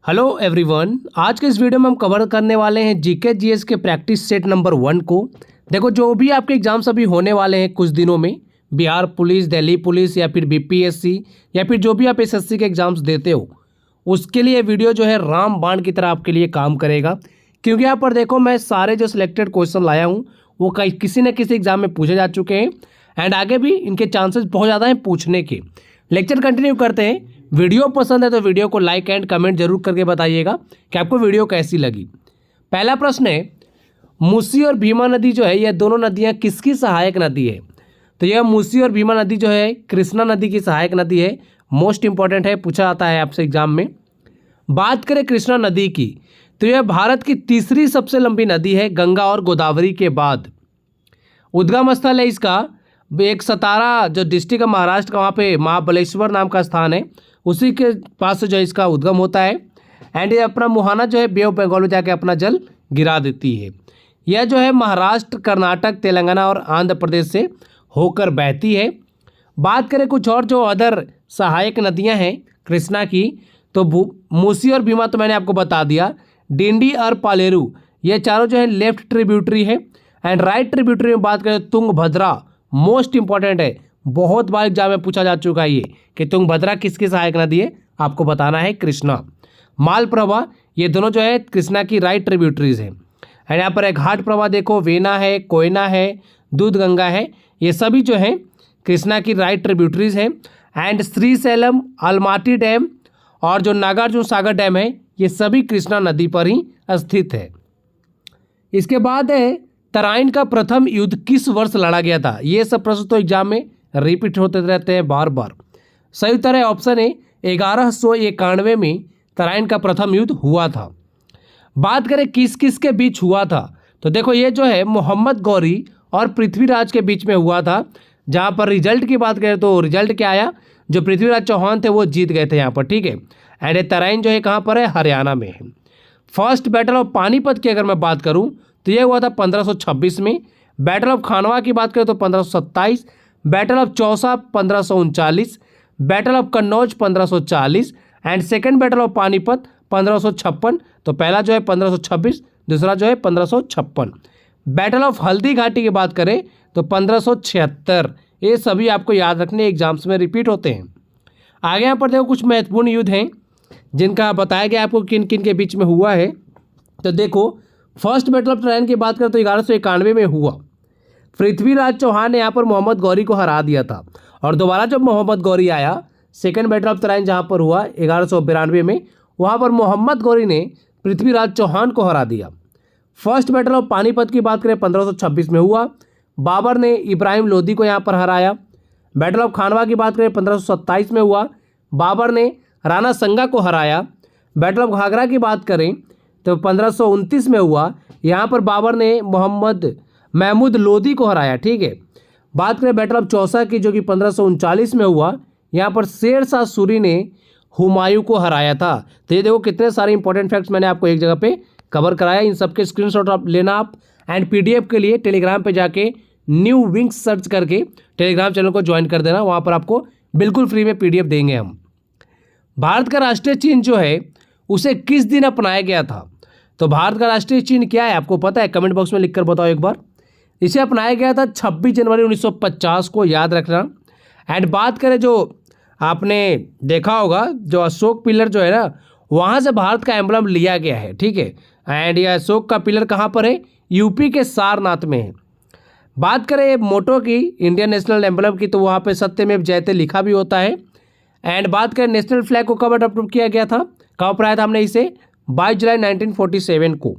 Hello everyone, आज के इस वीडियो में हम कवर करने वाले हैं जीके जीएस के प्रैक्टिस सेट नंबर 1 को। देखो, जो भी आपके एग्जाम्स अभी होने वाले हैं कुछ दिनों में, बिहार पुलिस, दिल्ली पुलिस या फिर बीपीएससी या फिर जो भी आप एसएससी के एग्जाम्स देते हो, उसके लिए वीडियो जो है रामबाण की तरह आपके लिए काम करेगा। क्योंकि यहाँ पर देखो, मैं सारे जो सिलेक्टेड क्वेश्चन लाया हूँ वो किसी न किसी एग्जाम में पूछे जा चुके हैं एंड आगे भी इनके चांसेस बहुत ज़्यादा हैं पूछने के। लेक्चर कंटिन्यू करते हैं। वीडियो पसंद है तो वीडियो को लाइक एंड कमेंट जरूर करके बताइएगा कि आपको वीडियो कैसी लगी। पहला प्रश्न है, मूसी और भीमा नदी जो है, यह दोनों नदियां किसकी सहायक नदी है? तो यह मूसी और भीमा नदी जो है कृष्णा नदी की सहायक नदी है। मोस्ट इंपॉर्टेंट है, पूछा जाता है आपसे एग्जाम में। बात करें कृष्णा नदी की, तो यह भारत की तीसरी सबसे लंबी नदी है गंगा और गोदावरी के बाद। उद्गम स्थल है इसका एक सतारा जो डिस्ट्रिक्ट है महाराष्ट्र का, वहाँ पे महाबलेश्वर नाम का स्थान है, उसी के पास से जो इसका उद्गम होता है। एंड ये अपना मुहाना जो है बे ऑफ बंगाल में जाके अपना जल गिरा देती है। यह जो है महाराष्ट्र, कर्नाटक, तेलंगाना और आंध्र प्रदेश से होकर बहती है। बात करें कुछ और जो अदर सहायक नदियां हैं कृष्णा की, तो मूसी और भीमा तो मैंने आपको बता दिया। डिंडी और पालेरू ये चारों जो है लेफ्ट ट्रिब्यूटरी है। एंड राइट ट्रिब्यूटरी में बात करें तुंगभद्रा, मोस्ट इंपॉर्टेंट है, बहुत बार एग्जाम में पूछा जा चुका है ये कि तुंगभद्रा किसकी सहायक नदी है, आपको बताना है कृष्णा। मालप्रभा, ये दोनों जो है कृष्णा की राइट ट्रिब्यूटरीज हैं। एंड यहाँ पर एक घाट प्रभा देखो, वेना है, कोयना है, दूध गंगा है, ये सभी जो हैं कृष्णा की राइट ट्रिब्यूटरीज हैं। एंड श्रीशैलम, अलमाटी डैम और जो नागार्जुन सागर डैम है, ये सभी कृष्णा नदी पर ही स्थित है। इसके बाद है तराइन का प्रथम युद्ध किस वर्ष लड़ा गया था? ये सब प्रश्न तो एग्जाम में रिपीट होते रहते हैं बार बार। सही उत्तर है ऑप्शन है 1191 में तराइन का प्रथम युद्ध हुआ था। बात करें किस किस के बीच हुआ था, तो देखो ये जो है मोहम्मद गौरी और पृथ्वीराज के बीच में हुआ था। जहाँ पर रिजल्ट की बात करें तो रिजल्ट क्या आया, जो पृथ्वीराज चौहान थे वो जीत गए थे यहाँ पर, ठीक है। एंड तराइन जो है कहाँ पर है, हरियाणा में है। फर्स्ट बैटल ऑफ पानीपत की अगर मैं बात करूँ तो यह हुआ था 1526 में। बैटल ऑफ खानवा की बात करें तो 1527, battle of Chausa 1539, battle of Kannauj 1540 and second battle of Panipat 1556। तो पहला जो है 1526, दूसरा जो है 1556। बैटल ऑफ हल्दी घाटी की बात करें तो 1576। ये सभी आपको याद रखने एग्जाम्स में रिपीट होते हैं। आगे यहाँ पर देखो कुछ महत्वपूर्ण युद्ध हैं जिनका बताया गया आपको किन किन के बीच में हुआ है। तो देखो, फर्स्ट बैटल ऑफ तराइन की बात करें तो 1191 में हुआ। पृथ्वीराज चौहान ने यहाँ पर मोहम्मद गौरी को हरा दिया था। और दोबारा जब मोहम्मद गौरी आया, सेकेंड बैटल ऑफ तराइन जहाँ पर हुआ 1192 में, वहाँ पर मोहम्मद गौरी ने पृथ्वीराज चौहान को हरा दिया। फर्स्ट बैटल ऑफ पानीपत की बात करें 1526 में हुआ। बाबर ने इब्राहिम लोदी को यहाँ पर हराया। बैटल ऑफ खानवा की बात करें 1527 में हुआ। बाबर ने राणा संगा को हराया। बैटल ऑफ घाघरा की बात करें तो 1529 में हुआ। यहाँ पर बाबर ने महमूद लोदी को हराया, ठीक है। बात करें बैटल ऑफ चौसा की जो कि 1539 में हुआ, यहाँ पर शेर शाह सूरी ने हुमायूं को हराया था। तो ये देखो कितने सारे इंपॉर्टेंट फैक्ट्स मैंने आपको एक जगह पे कवर कराया। इन सबके स्क्रीनशॉट आप लेना आप। एंड पीडीएफ के लिए टेलीग्राम पे जाके न्यू विंग्स सर्च करके टेलीग्राम चैनल को ज्वाइन कर देना, वहाँ पर आपको बिल्कुल फ्री में पीडीएफ देंगे हम। भारत का राष्ट्रीय चिन्ह जो है उसे किस दिन अपनाया गया था? तो भारत का राष्ट्रीय चिन्ह क्या है आपको पता है? कमेंट बॉक्स में लिखकर बताओ एक बार। इसे अपनाया गया था 26 जनवरी 1950 को, याद रखना। एंड बात करें जो आपने देखा होगा, जो अशोक पिलर जो है ना, वहाँ से भारत का एम्बलम लिया गया है, ठीक है। एंड यह अशोक का पिलर कहाँ पर है? यूपी के सारनाथ में है। बात करें मोटो की, इंडियन नेशनल एम्बलम की, तो वहाँ पर सत्यमेव जयते लिखा भी होता है। एंड बात करें नेशनल फ्लैग को कब अडॉप्ट किया गया था, कब अपनाया था हमने इसे? 22 जुलाई 1947 को।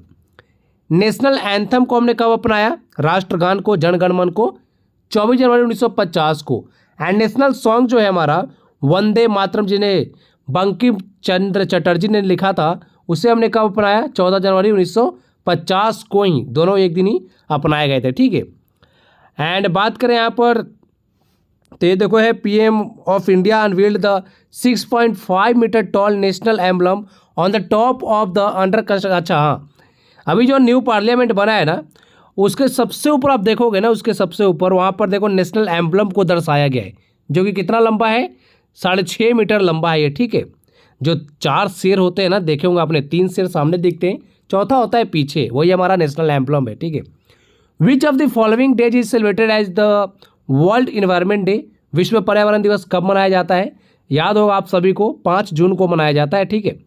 नेशनल एंथम को हमने कब अपनाया? राष्ट्रगान को, जनगणमन को 24 जनवरी 1950 को। एंड नेशनल सॉन्ग जो है हमारा वंदे मातरम, जिन्हें बंकिम चंद्र चटर्जी ने लिखा था, उसे हमने कब अपनाया? 14 जनवरी 1950 को ही। दोनों एक दिन ही अपनाए गए थे, ठीक है। एंड बात करें यहाँ पर तो ये देखो है PM of India unveiled the 6.5 metre tall national emblem on the top of the under construction. अच्छा हाँ, अभी जो न्यू पार्लियामेंट बना है ना, उसके सबसे ऊपर आप देखोगे ना, उसके सबसे ऊपर वहाँ पर देखो नेशनल एम्बलम को दर्शाया गया है, जो कि कितना लंबा है? 6.5 मीटर लंबा है ये, ठीक है। जो 4 शेर होते हैं ना, देखे होंगे आपने, 3 शेर सामने दिखते हैं, चौथा होता है पीछे, वही हमारा नेशनल एम्ब्लम है, ठीक है। Which of the following days is celebrated as the world environment day? विश्व पर्यावरण दिवस कब मनाया जाता है? याद होगा आप सभी को, 5 जून को मनाया जाता है, ठीक है।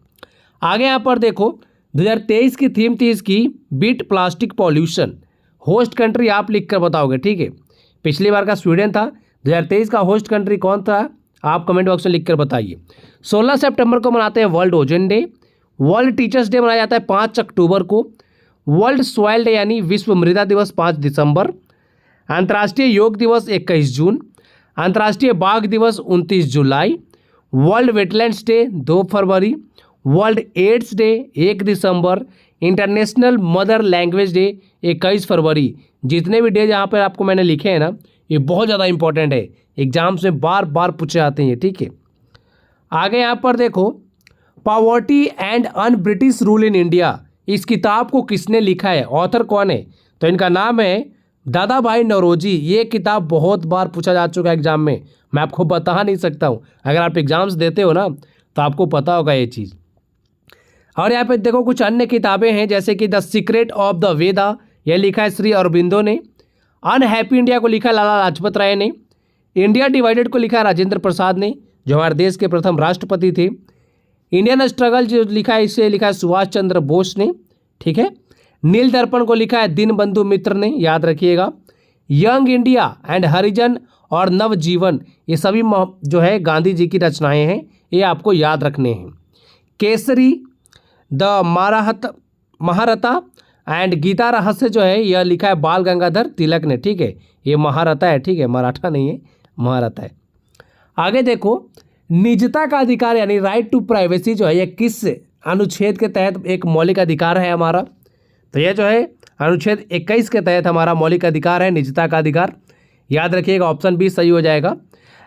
आगे यहाँ पर देखो, 2023 की थीम थी इसकी beat plastic pollution. Host country आप लिख कर बताओगे, ठीक है। पिछली बार का स्वीडन था, 2023 का होस्ट कंट्री कौन था आप कमेंट बॉक्स में लिख कर बताइए। 16 सितंबर को मनाते हैं world ozone day. World teachers day मनाया जाता है 5 अक्टूबर को। वर्ल्ड सॉइल डे यानी विश्व मृदा दिवस 5 दिसंबर। अंतर्राष्ट्रीय योग दिवस 21 जून। अंतर्राष्ट्रीय बाघ दिवस 29 जुलाई। वर्ल्ड वेटलैंड्स डे 2 फरवरी। वर्ल्ड एड्स डे 1 दिसंबर। इंटरनेशनल मदर लैंग्वेज डे 21 फरवरी। जितने भी डे यहाँ पर आपको मैंने लिखे हैं ना, ये बहुत ज़्यादा इंपॉर्टेंट है, एग्जाम्स में बार बार पूछे जाते हैं, ठीक है। आगे यहाँ पर देखो, poverty and un British rule in India, इस किताब को किसने लिखा है, ऑथर कौन है? तो इनका नाम है दादा भाई नौरोजी। ये किताब बहुत बार पूछा जा चुका है एग्जाम में, मैं आपको बता नहीं सकता हूँ, अगर आप एग्जाम्स देते हो ना तो आपको पता होगा ये चीज़। और यहाँ पे देखो कुछ अन्य किताबें हैं, जैसे कि द सीक्रेट ऑफ द वेदा, यह लिखा है श्री अरबिंदो ने। अनहैप्पी इंडिया को लिखा है लाला लाजपत राय ने। इंडिया डिवाइडेड को लिखा है राजेंद्र प्रसाद ने, जो हमारे देश के प्रथम राष्ट्रपति थे। इंडियन स्ट्रगल जो लिखा है, इसे लिखा है सुभाष चंद्र बोस ने, ठीक है। नील दर्पण को लिखा है दीनबंधु मित्र ने, याद रखिएगा। यंग इंडिया एंड हरिजन और नवजीवन, ये सभी जो है गांधी जी की रचनाएं हैं, ये आपको याद रखने हैं। केसरी, द महारथा एंड गीता रहस्य जो है यह लिखा है बाल गंगाधर तिलक ने, ठीक है। ये महारथा है, ठीक है, मराठा नहीं है, महारथा है। आगे देखो, निजता का अधिकार यानी राइट टू प्राइवेसी जो है यह किस अनुच्छेद के तहत एक मौलिक अधिकार है हमारा? तो यह जो है अनुच्छेद 21 के तहत हमारा मौलिक अधिकार है, निजता का अधिकार। याद रखिएगा, ऑप्शन बी सही हो जाएगा।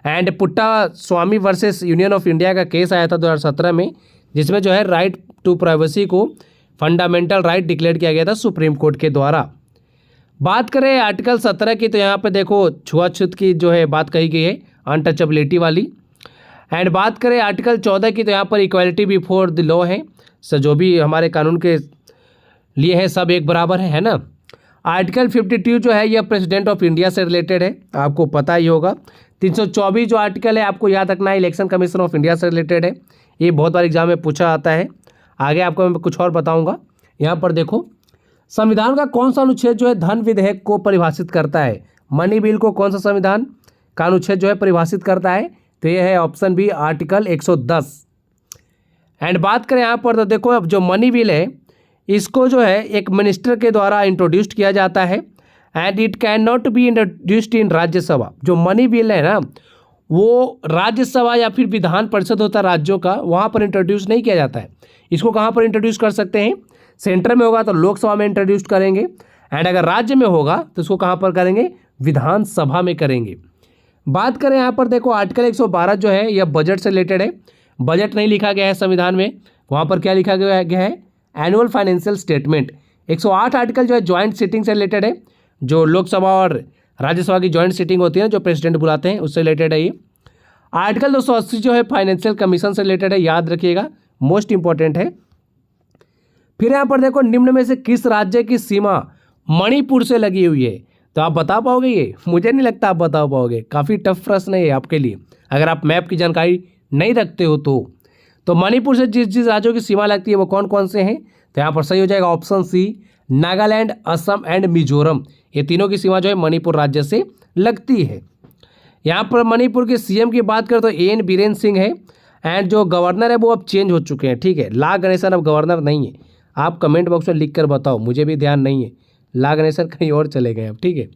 And पुट्टा Swami versus union of India का केस आया था 2017 में, जिसमें जो है राइट टू प्राइवेसी को फंडामेंटल राइट डिक्लेयर किया गया था सुप्रीम कोर्ट के द्वारा। बात करें आर्टिकल 17 की, तो यहाँ पे देखो छुआछूत की जो है बात कही गई है, अनटचेबिलिटी वाली। एंड बात करें आर्टिकल 14 की, तो यहाँ पर इक्वालिटी बिफोर द लॉ है, सो जो भी हमारे कानून के लिए है सब एक बराबर है ना। आर्टिकल 52 जो है यह प्रेसिडेंट ऑफ इंडिया से रिलेटेड है, आपको पता ही होगा। 324 जो आर्टिकल है आपको याद रखना है, इलेक्शन कमीशन ऑफ इंडिया से रिलेटेड है, ये बहुत बार एग्जाम में पूछा आता है। आगे आपको मैं कुछ और बताऊंगा। यहाँ पर देखो, संविधान का कौन सा अनुच्छेद जो है धन विधेयक को परिभाषित करता है? मनी बिल को कौन सा संविधान का अनुच्छेद जो है परिभाषित करता है? तो ये है ऑप्शन बी, आर्टिकल 110। एंड बात करें यहाँ पर, तो देखो अब जो मनी बिल है इसको जो है एक मिनिस्टर के द्वारा इंट्रोड्यूस किया जाता है, and it can not be introduced in Rajya Sabha. जो मनी बिल है ना, वो राज्यसभा या फिर विधान परिषद होता है राज्यों का, वहाँ पर इंट्रोड्यूस नहीं किया जाता है। इसको कहाँ पर इंट्रोड्यूस कर सकते हैं? सेंटर में होगा तो लोकसभा में इंट्रोड्यूस करेंगे, एंड अगर राज्य में होगा तो इसको कहाँ पर करेंगे? विधानसभा में करेंगे। बात करें यहाँ पर देखो, आर्टिकल 112 जो है यह बजट से रिलेटेड है। बजट नहीं लिखा गया है संविधान में, वहाँ पर क्या लिखा गया है? Annual financial statement. 108 आर्टिकल जो है ज्वाइंट सिटिंग से रिलेटेड है, जो लोकसभा और राज्यसभा की ज्वाइंट सिटिंग होती है, जो प्रेसिडेंट बुलाते हैं, उससे रिलेटेड है ये। आर्टिकल 280 जो है फाइनेंशियल कमीशन से रिलेटेड है, याद रखिएगा, मोस्ट इंपॉर्टेंट है। फिर यहाँ पर देखो, निम्न में से किस राज्य की सीमा मणिपुर से लगी हुई है? तो आप बता पाओगे ये? मुझे नहीं लगता आप बता पाओगे, काफ़ी टफ प्रश्न है आपके लिए अगर आप मैप की जानकारी नहीं रखते हो तो मणिपुर से जिस जिस राज्यों की सीमा लगती है वो कौन कौन से हैं? तो यहाँ पर सही हो जाएगा option C, Nagaland, Assam and Mizoram. ये तीनों की सीमा जो है मणिपुर राज्य से लगती है। यहाँ पर मणिपुर के सीएम की बात करें तो एन बीरेन सिंह है, एंड जो गवर्नर है वो अब चेंज हो चुके हैं, ठीक है। ला गणेशन अब गवर्नर नहीं है। आप कमेंट बॉक्स में लिख कर बताओ, मुझे भी ध्यान नहीं है, ला गणेशन कहीं और चले गए अब, ठीक है।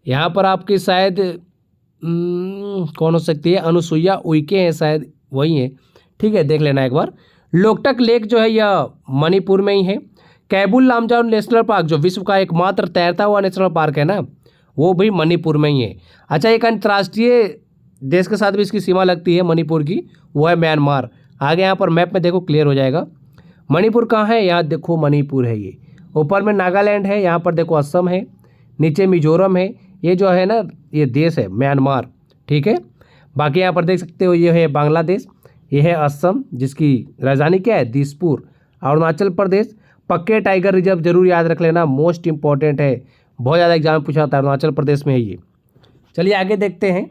यहाँ पर आपकी शायद कौन हो सकती है? अनुसुईया उइके हैं शायद, वही है, ठीक है, देख लेना एक बार। लोकटक लेक जो है यह मणिपुर में ही है। कैबुल लामजाओ नेशनल पार्क जो विश्व का एकमात्र तैरता हुआ नेशनल पार्क है ना, वो भी मणिपुर में ही है। अच्छा, एक अंतर्राष्ट्रीय देश के साथ भी इसकी सीमा लगती है मणिपुर की, वो है म्यांमार। आगे यहाँ पर मैप में देखो क्लियर हो जाएगा। मणिपुर कहाँ है? यहाँ देखो मणिपुर है, ये ऊपर में नागालैंड है, यहाँ पर देखो असम है, नीचे मिजोरम है, ये जो है ना ये देश है म्यांमार, ठीक है। बाकी यहाँ पर देख सकते हो ये है बांग्लादेश, ये है असम, जिसकी राजधानी क्या है, दिसपुर। अरुणाचल प्रदेश, पक्के टाइगर रिजर्व जरूर याद रख लेना, मोस्ट इंपॉर्टेंट है, बहुत ज़्यादा एग्जाम में पूछा जाता है, अरुणाचल प्रदेश में है ये। चलिए आगे देखते हैं,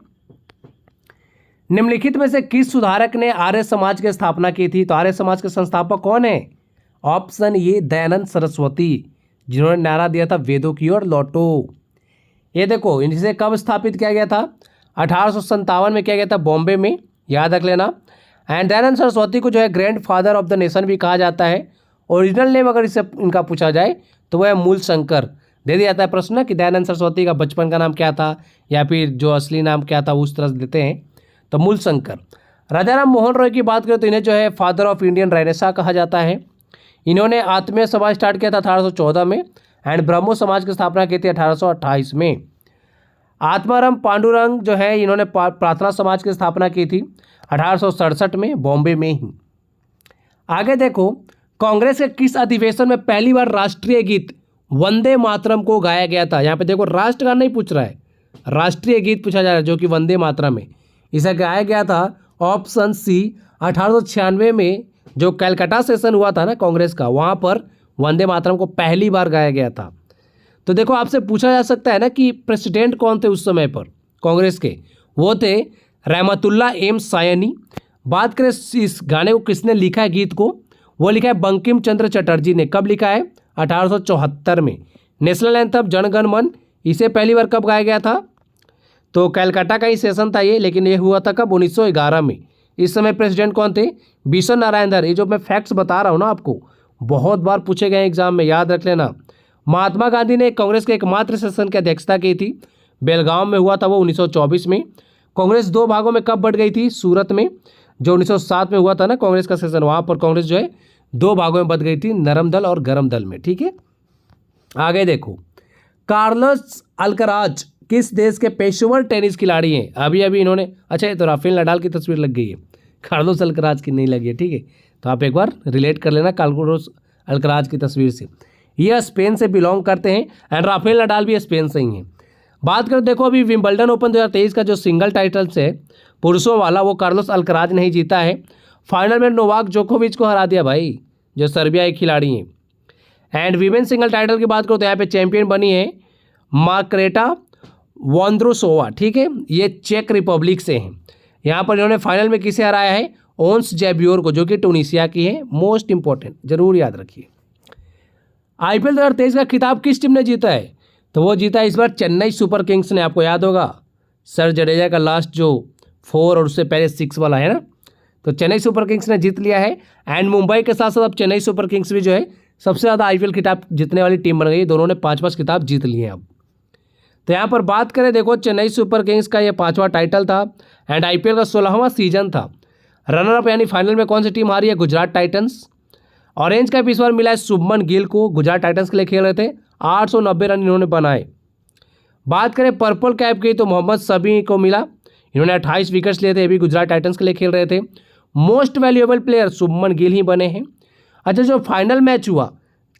निम्नलिखित में से किस सुधारक ने आर्य समाज की स्थापना की थी? तो आर्य समाज के संस्थापक कौन है? ऑप्शन ए दयानंद सरस्वती, जिन्होंने नारा दिया था वेदों की ओर लौटो। ये देखो, इनसे कब स्थापित किया गया था? 1857 में किया गया था, बॉम्बे में, याद रख लेना। एंड दयानंद सरस्वती को जो है grand father of the nation भी कहा जाता है। ओरिजिनल नेम अगर इससे इनका पूछा जाए तो वह है मूल शंकर। दे दिया जाता है प्रश्न ना कि दयानंद सरस्वती का बचपन का नाम क्या था या फिर जो असली नाम क्या था, उस तरह से देते हैं, तो मूल शंकर। राजा राम मोहन रॉय की बात करें तो इन्हें जो है फादर ऑफ इंडियन रेनेसां कहा जाता है। इन्होंने आत्मीय समाज स्टार्ट किया था 1814 में एंड ब्रह्मो समाज की स्थापना की थी 1828 में। आत्माराम पांडुरंग जो है इन्होंने प्रार्थना समाज की स्थापना की थी 1867 में, बॉम्बे में ही। आगे देखो, कांग्रेस के किस अधिवेशन में पहली बार राष्ट्रीय गीत वंदे मातरम को गाया गया था? यहाँ पे देखो राष्ट्रगान नहीं पूछ रहा है, राष्ट्रीय गीत पूछा जा रहा है, जो कि वंदे मातरम है। इसे गाया गया था ऑप्शन सी 1896 में, जो कलकत्ता सेशन हुआ था ना कांग्रेस का, वहाँ पर वंदे मातरम को पहली बार गाया गया था। तो देखो आपसे पूछा जा सकता है ना कि प्रेसिडेंट कौन थे उस समय पर कांग्रेस के? वो थे रहमतुल्लाह एम सायनी। बात करें इस गाने को किसने लिखा है, गीत को, वो लिखा है बंकिम चंद्र चटर्जी ने। कब लिखा है? 1874 में। नेशनल एंथम जन गण मन, इसे पहली बार कब गाया गया था? तो कलकत्ता का ही सेशन था ये, लेकिन ये हुआ था कब? 1911 में। इस समय प्रेसिडेंट कौन थे? बिशन नारायण धर। ये जो मैं फैक्ट्स बता रहा हूँ ना आपको, बहुत बार पूछे गए एग्जाम में, याद रख लेना। महात्मा गांधी ने कांग्रेस के एकमात्र सेशन की अध्यक्षता की थी, बेलगांव में हुआ था वो 1924 में। कांग्रेस दो भागों में कब बढ़ गई थी? सूरत में, जो 1907 में हुआ था ना कांग्रेस का सेशन, वहाँ पर कांग्रेस जो है दो भागों में बंट गई थी, नरम दल और गरम दल में। ठीक है, आगे देखो, कार्लोस अल्कराज किस देश के पेशेवर टेनिस खिलाड़ी हैं? अभी अभी इन्होंने, अच्छा ये तो राफेल नडाल की तस्वीर लग गई है, कार्लोस अल्कराज की नहीं लगी है। ठीक है, तो आप एक बार रिलेट कर लेना कार्लोस अल्कराज की तस्वीर से। ये स्पेन से बिलोंग करते हैं एंड राफेल नडाल भी स्पेन से ही हैं। बात करें, देखो अभी विंबलडन ओपन 2023 का जो सिंगल टाइटल्स है पुरुषों वाला, वो कार्लोस अल्कराज ने ही जीता है। फाइनल में नोवाक जोकोविच को हरा दिया भाई, जो सर्बिया के खिलाड़ी हैं। एंड वीमेन सिंगल टाइटल की बात करो तो यहाँ पे चैंपियन बनी है मार्करेटा वोंद्रोसोवा। ठीक है, ये चेक रिपब्लिक से हैं। यहाँ पर इन्होंने फाइनल में किसे हराया है? ओन्स जैब्योर को, जो कि टूनिसिया की है। मोस्ट इंपॉर्टेंट, जरूर याद रखिए। आईपीएल 2023 का खिताब किस टीम ने जीता है? तो वो जीता है इस बार चेन्नई सुपर किंग्स ने। आपको याद होगा सर जडेजा का लास्ट जो 4 और उससे पहले 6 वाला है ना, तो चेन्नई सुपर किंग्स ने जीत लिया है। एंड मुंबई के साथ साथ अब चेन्नई सुपर किंग्स भी जो है सबसे ज़्यादा आईपीएल खिताब जीतने वाली टीम बन गई है। दोनों ने 5-5 खिताब जीत लिए हैं अब। तो यहाँ पर बात करें, देखो चेन्नई सुपर किंग्स का ये 5वां टाइटल था एंड आईपीएल का 16वां सीजन था। रनर अप यानी फाइनल में कौन सी टीम हारी है? गुजरात टाइटंस। ऑरेंज कैप इस बार मिला है शुभमन गिल को, गुजरात टाइटंस के लिए खेल रहे थे। 890 रन इन्होंने बनाए। बात करें पर्पल कैप की तो मोहम्मद शमी को मिला, इन्होंने 28 विकेट्स लिए थे, ये भी गुजरात टाइटंस के लिए खेल रहे थे। Most valuable player Shubman Gill ही बने हैं। अच्छा, जो फाइनल मैच हुआ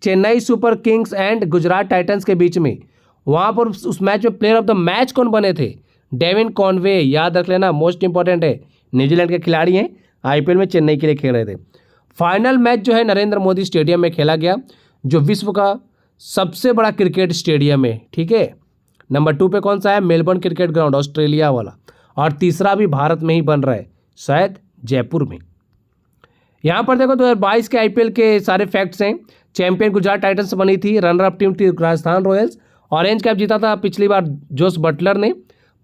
Chennai Super Kings and Gujarat Titans के बीच में, वहाँ पर उस मैच में प्लेयर ऑफ द मैच कौन बने थे? डेविन कॉनवे, याद रख लेना, मोस्ट इंपॉर्टेंट है, न्यूजीलैंड के खिलाड़ी हैं, आईपीएल में चेन्नई के लिए खेल रहे थे। फाइनल मैच जो है नरेंद्र मोदी स्टेडियम में खेला गया, जो विश्व का सबसे बड़ा क्रिकेट स्टेडियम है। ठीक है, नंबर 2 पे कौन सा है? मेलबर्न क्रिकेट ग्राउंड, ऑस्ट्रेलिया वाला। और तीसरा भी भारत में ही बन रहा है, शायद जयपुर में। यहाँ पर देखो 2022 के आईपीएल के सारे फैक्ट्स हैं। चैंपियन गुजरात टाइटंस बनी थी, रनर अप टीम थी राजस्थान रॉयल्स। ऑरेंज कैप जीता था पिछली बार जोस बटलर ने,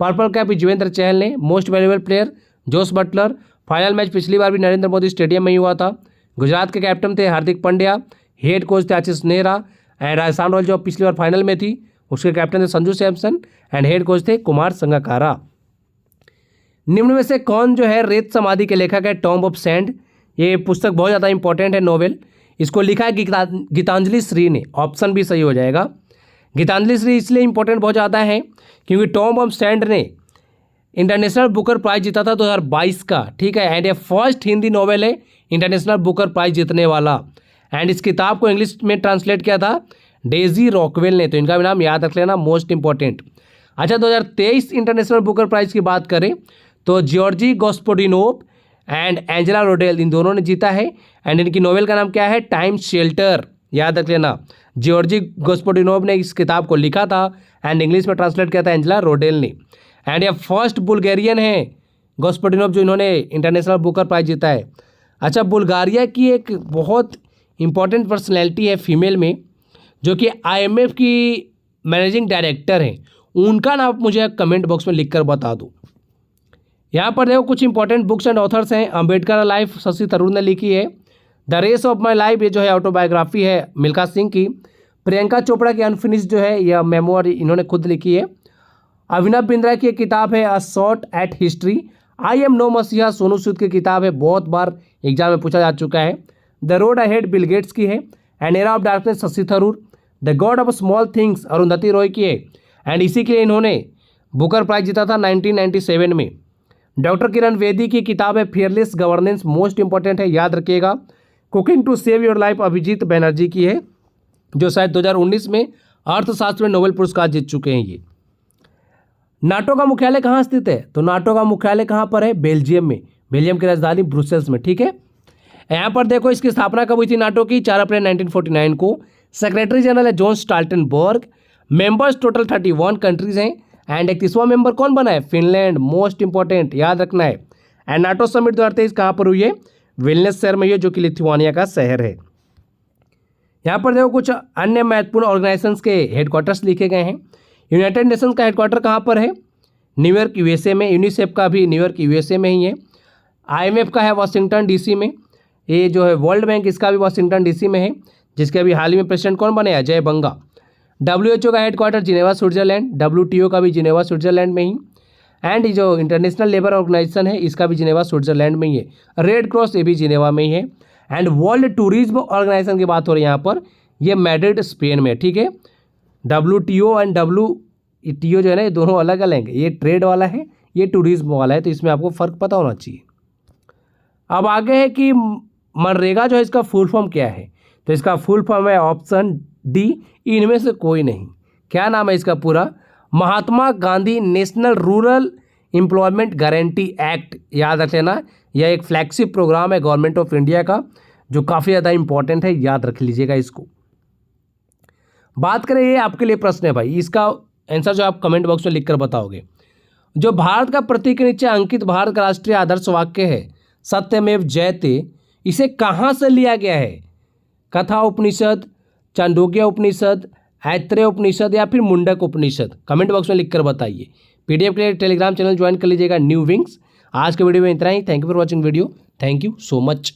पर्पल कैप युजवेंद्र चहल ने। Most valuable player Jos Buttler. Final match पिछली बार भी नरेंद्र मोदी स्टेडियम में ही हुआ था। गुजरात के कैप्टन थे हार्दिक पांड्या, हेड कोच थे आशीष नेहरा। एंड राजस्थान रॉयल्स जो पिछली बार फाइनल में थी उसके कैप्टन थे Sanju Samson and head coach थे कुमार संगकारा। निम्न में से कौन जो है रेत समाधि के लेखक है? Tomb of sand. ये पुस्तक बहुत ज़्यादा इंपॉर्टेंट है, नोवेल। इसको लिखा है गीतांजलि श्री ने, ऑप्शन भी सही हो जाएगा। गीतांजलि श्री इसलिए इंपॉर्टेंट बहुत ज़्यादा है क्योंकि टॉम्ब ऑफ सैंड ने इंटरनेशनल बुकर प्राइज जीता था 2022 का। ठीक है, एंड ये फर्स्ट हिंदी नॉवेल है इंटरनेशनल बुकर प्राइज जीतने वाला। एंड इस किताब को इंग्लिश में ट्रांसलेट किया था डेजी रॉकवेल ने, तो इनका भी नाम याद रख लेना, मोस्ट इंपॉर्टेंट। अच्छा, 2023 इंटरनेशनल बुकर प्राइज की बात करें तो जॉर्जी गोस्पोडिनोव, एंड एंजेला रोडेल, इन दोनों ने जीता है। एंड इनकी नोवेल का नाम क्या है? टाइम शेल्टर, याद रख लेना। जॉर्जी गोस्पोडिनोव ने इस किताब को लिखा था एंड इंग्लिश में ट्रांसलेट किया था एंजेला रोडेल ने। एंड ये फर्स्ट बुल्गारियन है गोस्पोडिनोव जो इन्होंने इंटरनेशनल बुकर प्राइज जीता है। अच्छा, बुल्गारिया की एक बहुत इंपॉर्टेंट पर्सनैलिटी है फीमेल में, जो कि IMF की मैनेजिंग डायरेक्टर हैं, उनका नाम मुझे कमेंट बॉक्स में लिख कर बता दो। यहाँ पर देखो कुछ इंपॉर्टेंट बुक्स एंड ऑथर्स हैं। अम्बेडकर लाइफ शशि थरूर ने लिखी है। The race of my life, ये जो है ऑटोबायोग्राफी है मिल्खा सिंह की। प्रियंका चोपड़ा की अनफिनिश्ड जो है यह मेमोर इन्होंने खुद लिखी है। अभिनव बिंद्रा की एक किताब है a shot at history. I am no messiah Sonu सूद की किताब है, बहुत बार एग्जाम में पूछा जा चुका है। The road ahead Bill Gates की है। An era of darkness Shashi Tharoor. The God of small things Arundhati Roy की है। एंड इसी के लिए इन्होंने बुकर प्राइज जीता था 1997 में। डॉक्टर किरण बेदी की किताब है फियरलेस गवर्नेंस, मोस्ट इंपॉर्टेंट है, याद रखिएगा। Cooking to save your life Abhijit Banerjee की है, जो शायद 2019 में अर्थशास्त्र में नोबेल पुरस्कार जीत चुके हैं ये। नाटो का मुख्यालय कहाँ स्थित है? तो नाटो का मुख्यालय कहाँ पर है? बेल्जियम में, बेल्जियम की राजधानी ब्रुसेल्स में, ठीक है। यहाँ पर देखो इसकी स्थापना कब हुई थी नाटो की? 4 अप्रैल 1949 को। सेक्रेटरी जनरल है जॉन स्टाल्टनबर्ग। मेंबर्स टोटल 31 कंट्रीज हैं। एंड 31वां मेंबर कौन बना है? फिनलैंड, मोस्ट इंपॉर्टेंट, याद रखना है। एंड नाटो समिट 2023 कहाँ पर हुई है? विल्नियस शहर में हुई है, जो कि लिथुआनिया का शहर है। यहाँ पर देखो कुछ अन्य महत्वपूर्ण ऑर्गेनाइजेशंस के हेडक्वार्टर्स लिखे गए हैं। यूनाइटेड नेशंस का हेडक्वार्टर कहाँ पर है? न्यूयॉर्क USA में। यूनिसेफ का भी न्यूयॉर्क USA में ही है। IMF का है वाशिंगटन DC में। ये जो है वर्ल्ड बैंक, इसका भी वाशिंगटन DC में है, जिसके अभी हाल ही में प्रेसिडेंट कौन बने? अजय बंगा। WHO का हेडक्वार्टर जिनेवा स्विट्जरलैंड। WTO का भी जिनेवा स्विट्जरलैंड में ही। एंड जो इंटरनेशनल लेबर ऑर्गेनाइजेशन है इसका भी जिनेवा स्विट्जरलैंड में ही है। रेड क्रॉस ये भी जिनेवा में ही है। एंड वर्ल्ड टूरिज्म ऑर्गेनाइजेशन की बात हो रही है यहाँ पर, ये मैड्रिड स्पेन में, ठीक है। WTO एंड WTO जो है ना, ये दोनों अलग अलग हैं। ये ट्रेड वाला है, ये टूरिज्म वाला है, तो इसमें आपको फ़र्क पता होना चाहिए। अब आगे है कि मनरेगा जो है इसका फुल फॉर्म क्या है? तो इसका फुल फॉर्म है ऑप्शन D, इनमें से कोई नहीं। क्या नाम है इसका पूरा? Mahatma Gandhi National Rural Employment Guarantee Act, याद रख लेना। यह एक फ्लैगशिप प्रोग्राम है गवर्नमेंट ऑफ इंडिया का, जो काफ़ी ज़्यादा इंपॉर्टेंट है, याद रख लीजिएगा इसको। बात करें, ये आपके लिए प्रश्न है भाई, इसका आंसर जो आप कमेंट बॉक्स में लिखकर बताओगे। जो भारत का प्रतीक के नीचे अंकित भारत का राष्ट्रीय आदर्श वाक्य है सत्यमेव जयते, इसे कहाँ से लिया गया है? कथा उपनिषद, चांदोग्य उपनिषद, ऐत्रेय उपनिषद या फिर मुंडक उपनिषद? कमेंट बॉक्स में लिखकर बताइए। PDF के लिए टेलीग्राम चैनल ज्वाइन कर लीजिएगा न्यू विंग्स। आज के वीडियो में इतना ही। Thank you for watching video. Thank you so much.